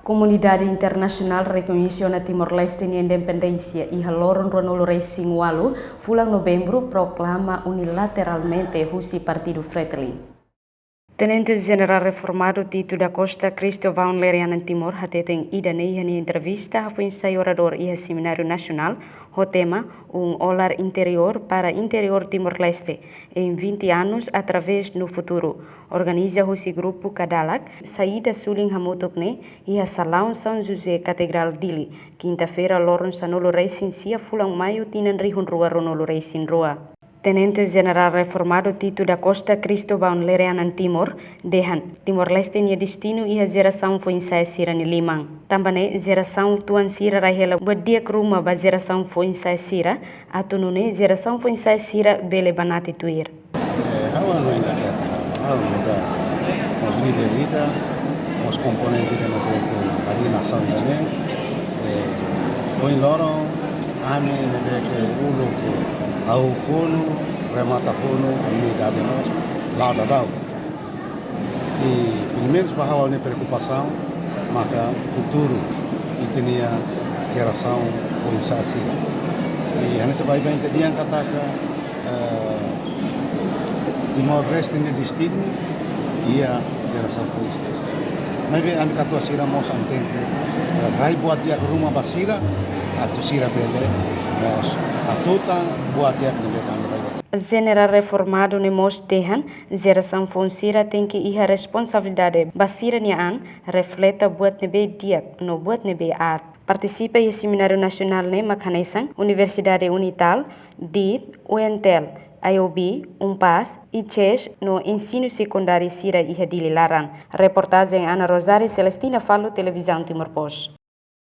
Comunidade internacional reconheceu na Timor-Leste a independência e haloron Ronolo Racing Walu, fulang novembro, proclama unilateralmente o Partido Fretilin. Tenente-General reformado Tito da Costa Cristóvão Lerianan Timor hateteng ida em entrevista a orador e Seminário Nacional o tema Olar Interior para Interior Timor-Leste em 20 anos através no futuro. Organiza o grupo Kadalak, saída Suling Hamutokne e a Salão São José Catedral Dili. Quinta-feira, Loron Sanolo Racing Sia Fulang Maio Tinan Rihun Rua Ronolo Racing Rua. Tenente-General reformado Tito da Costa Cristóvão Lerianan Timor dehan Timor-Leste nia destino e a geração foi ensaia sira ni limang. Também geração tuan sira rahela badia kruma ba geração foi ensaia sira atunune geração foi ensaia sira bele banati tuir. Awal no Inglaterra, awal muda, os líderes, os componentes da nossa nação também, o loro ame nebeke ulu au fono, remata fono, unidade nós, lá da DAO. E pelo menos para a minha preocupação, marca futuro e tinha geração foi insacira. E a nessa vai bem que dia katakan Timor-Leste ni destino e a geração foi insacira. Mas bem, a minha catua mos antente rai buat dia rumah basira atau sira bele mos atuta buat dia que General reformado Nemos Dehan, geração Fonsira tem que ir a responsabilidade basira niaan refleta buat nebe dia no buat nebe at. Participa em Seminário Nacional ne Makanesan, Universidade Unital, DIT, UNTEL, IOB, UNPAS e CHES no ensino secundário Sira e Dili Laran. Reportagem Ana Rosário Celestina Falo, Televisão Timor-Post.